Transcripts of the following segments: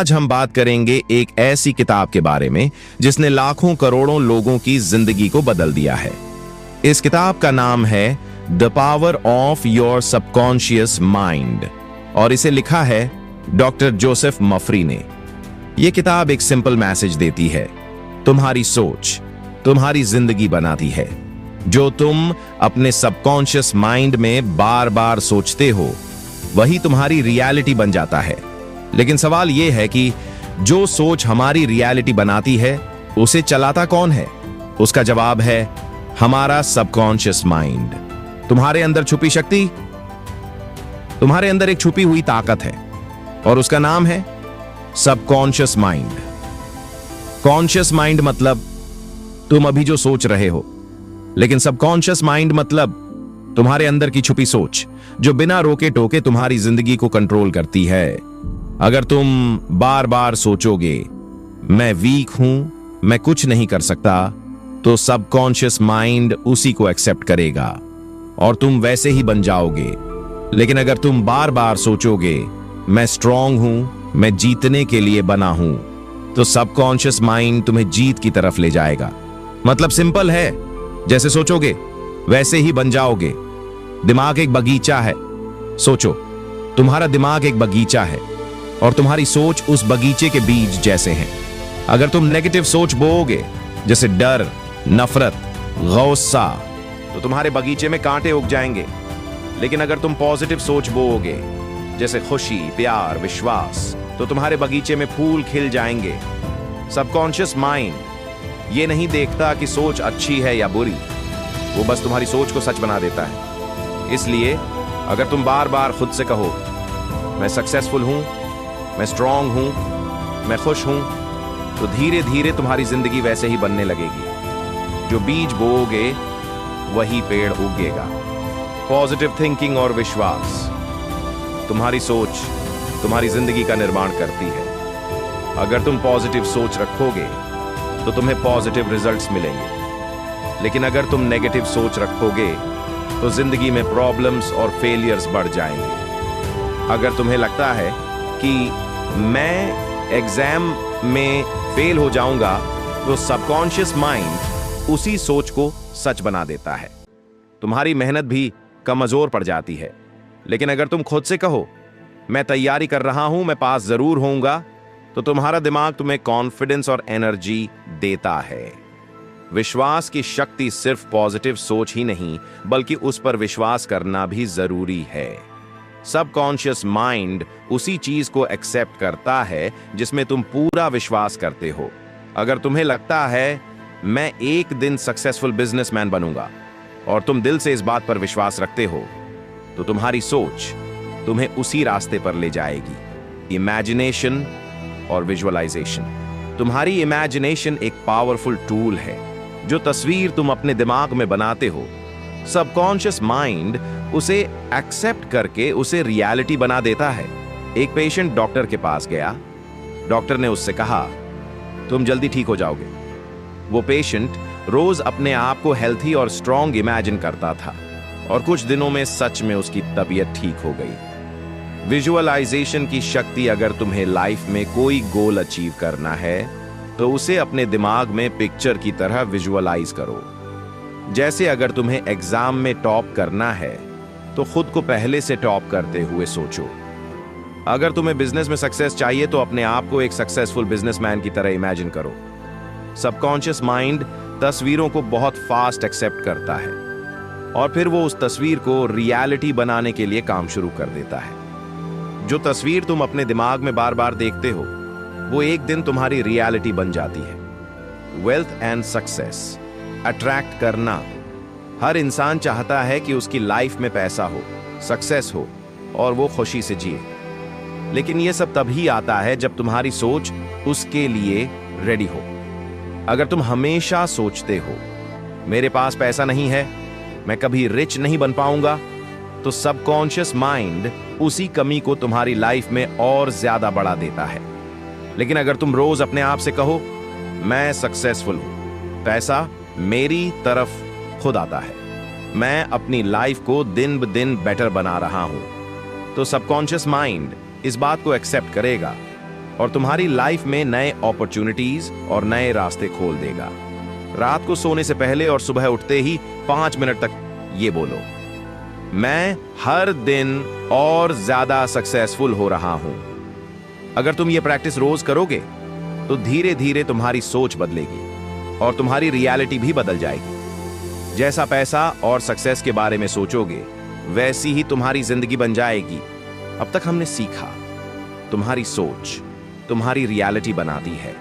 आज हम बात करेंगे एक ऐसी किताब के बारे में जिसने लाखों करोड़ों लोगों की जिंदगी को बदल दिया है। इस किताब का नाम है the power of your subconscious mind और इसे लिखा है डॉक्टर जोसेफ मफरी ने। यह किताब एक सिंपल मैसेज देती है, तुम्हारी सोच तुम्हारी जिंदगी बनाती है। जो तुम अपने सबकॉन्शियस माइंड में बार बार सोचते हो वही तुम्हारी रियलिटी बन जाता है। लेकिन सवाल यह है कि जो सोच हमारी रियलिटी बनाती है उसे चलाता कौन है? उसका जवाब है हमारा सबकॉन्शियस माइंड। तुम्हारे अंदर छुपी शक्ति, तुम्हारे अंदर एक छुपी हुई ताकत है और उसका नाम है सबकॉन्शियस माइंड। कॉन्शियस माइंड मतलब तुम अभी जो सोच रहे हो, लेकिन सबकॉन्शियस माइंड मतलब तुम्हारे अंदर की छुपी सोच जो बिना रोके टोके तुम्हारी जिंदगी को कंट्रोल करती है। अगर तुम बार बार सोचोगे मैं वीक हूं, मैं कुछ नहीं कर सकता, तो सबकॉन्शियस माइंड उसी को एक्सेप्ट करेगा और तुम वैसे ही बन जाओगे। लेकिन अगर तुम बार बार सोचोगे मैं स्ट्रांग हूं, मैं जीतने के लिए बना हूं, तो सबकॉन्शियस माइंड तुम्हें जीत की तरफ ले जाएगा। मतलब सिंपल है, जैसे सोचोगे वैसे ही बन जाओगे। दिमाग एक बगीचा है। सोचो, तुम्हारा दिमाग एक बगीचा है और तुम्हारी सोच उस बगीचे के बीज जैसे हैं। अगर तुम नेगेटिव सोच बोओगे जैसे डर, नफरत, गुस्सा, तो तुम्हारे बगीचे में कांटे उग जाएंगे। लेकिन अगर तुम पॉजिटिव सोच बोओगे जैसे खुशी, प्यार, विश्वास, तो तुम्हारे बगीचे में फूल खिल जाएंगे। सबकॉन्शियस माइंड ये नहीं देखता कि सोच अच्छी है या बुरी, वो बस तुम्हारी सोच को सच बना देता है। इसलिए अगर तुम बार बार खुद से कहो मैं सक्सेसफुल हूं, मैं स्ट्रांग हूं, मैं खुश हूं, तो धीरे धीरे तुम्हारी जिंदगी वैसे ही बनने लगेगी। जो बीज बोओगे वही पेड़ उगेगा। पॉजिटिव थिंकिंग और विश्वास, तुम्हारी सोच तुम्हारी जिंदगी का निर्माण करती है। अगर तुम पॉजिटिव सोच रखोगे तो तुम्हें पॉजिटिव रिजल्ट्स मिलेंगे। लेकिन अगर तुम नेगेटिव सोच रखोगे तो जिंदगी में प्रॉब्लम्स और फेलियर्स बढ़ जाएंगे। अगर तुम्हें लगता है कि मैं एग्जाम में फेल हो जाऊंगा, तो सबकॉन्शियस माइंड उसी सोच को सच बना देता है। तुम्हारी मेहनत भी कमजोर पड़ जाती है। लेकिन अगर तुम खुद से कहो मैं तैयारी कर रहा हूं, मैं पास जरूर होऊंगा, तो तुम्हारा दिमाग तुम्हें कॉन्फिडेंस और एनर्जी देता है। विश्वास की शक्ति सिर्फ पॉजिटिव सोच ही नहीं, बल्कि उस पर विश्वास करना भी जरूरी है। सबकॉन्शियस माइंड उसी चीज को एक्सेप्ट करता है जिसमें तुम पूरा विश्वास करते हो। अगर तुम्हें लगता है मैं एक दिन सक्सेसफुल बिजनेसमैन बनूंगा और तुम दिल से इस बात पर विश्वास रखते हो, तो तुम्हारी सोच तुम्हें उसी रास्ते पर ले जाएगी। इमेजिनेशन और विजुअलाइजेशन। तुम्हारी इमेजिनेशन एक पावरफुल टूल है। जो तस्वीर तुम अपने दिमाग में बनाते हो, सबकॉन्शियस माइंड उसे एक्सेप्ट करके उसे रियलिटी बना देता है। एक पेशेंट डॉक्टर के पास गया। डॉक्टर ने उससे कहा तुम जल्दी ठीक हो जाओगे। वो पेशेंट रोज अपने आप को हेल्थी और स्ट्रांग इमेजिन करता था और कुछ दिनों में सच में उसकी तबीयत ठीक हो गई। विजुअलाइजेशन की शक्ति, अगर तुम्हें लाइफ में कोई गोल अचीव करना है तो उसे अपने दिमाग में पिक्चर की तरह विजुअलाइज करो। जैसे अगर तुम्हें एग्जाम में टॉप करना है तो खुद को पहले से टॉप करते हुए सोचो। अगर तुम्हें बिजनेस में सक्सेस चाहिए तो अपने आप को एक सक्सेसफुल बिजनेसमैन की तरह इमेजिन करो। सबकॉन्शियस माइंड तस्वीरों को बहुत फास्ट एक्सेप्ट करता है और फिर वो उस तस्वीर को रियलिटी बनाने के लिए काम शुरू कर देता है। जो तस्वीर तुम अपने दिमाग में बार बार देखते हो वो एक दिन तुम्हारी रियलिटी बन जाती है। वेल्थ एंड सक्सेस अट्रैक्ट करना। हर इंसान चाहता है कि उसकी लाइफ में पैसा हो, सक्सेस हो और वो खुशी से जिए। लेकिन ये सब तभी आता है जब तुम्हारी सोच उसके लिए रेडी हो। अगर तुम हमेशा सोचते हो मेरे पास पैसा नहीं है, मैं कभी रिच नहीं बन पाऊंगा, तो सबकॉन्शियस माइंड उसी कमी को तुम्हारी लाइफ में और ज्यादा बढ़ा देता है। लेकिन अगर तुम रोज अपने आप से कहो मैं सक्सेसफुल हूं, पैसा मेरी तरफ खुद आता है, मैं अपनी लाइफ को दिन ब दिन बेटर बना रहा हूं, तो सबकॉन्शियस माइंड इस बात को एक्सेप्ट करेगा और तुम्हारी लाइफ में नए अपॉर्चुनिटीज और नए रास्ते खोल देगा। रात को सोने से पहले और सुबह उठते ही 5 मिनट तक ये बोलो, मैं हर दिन और ज्यादा सक्सेसफुल हो रहा हूं। अगर तुम ये प्रैक्टिस रोज करोगे तो धीरे धीरे तुम्हारी सोच बदलेगी और तुम्हारी रियलिटी भी बदल जाएगी। जैसा पैसा और सक्सेस के बारे में सोचोगे वैसी ही तुम्हारी जिंदगी बन जाएगी। अब तक हमने सीखा, तुम्हारी सोच तुम्हारी रियलिटी बनाती है।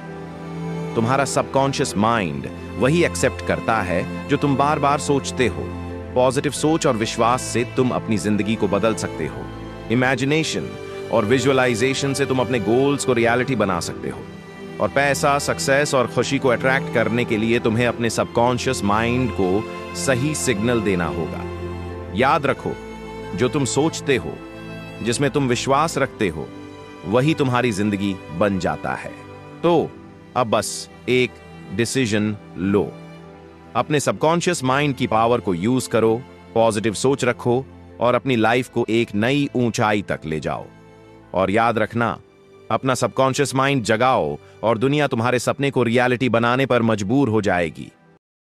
तुम्हारा सबकॉन्शियस माइंड वही एक्सेप्ट करता है जो तुम बार बार सोचते हो। पॉजिटिव सोच और विश्वास से तुम अपनी जिंदगी को बदल सकते हो। इमेजिनेशन और विजुअलाइजेशन से तुम अपने गोल्स को रियलिटी बना सकते हो। और पैसा, सक्सेस और खुशी को अट्रैक्ट करने के लिए तुम्हें अपने सबकॉन्शियस माइंड को सही सिग्नल देना होगा। याद रखो, जो तुम सोचते हो, जिसमें तुम विश्वास रखते हो, वही तुम्हारी जिंदगी बन जाता है। तो अब बस एक डिसीजन लो, अपने सबकॉन्शियस माइंड की पावर को यूज करो, पॉजिटिव सोच रखो और अपनी लाइफ को एक नई ऊंचाई तक ले जाओ। और याद रखना, अपना सबकॉन्शियस माइंड जगाओ और दुनिया तुम्हारे सपने को रियलिटी बनाने पर मजबूर हो जाएगी।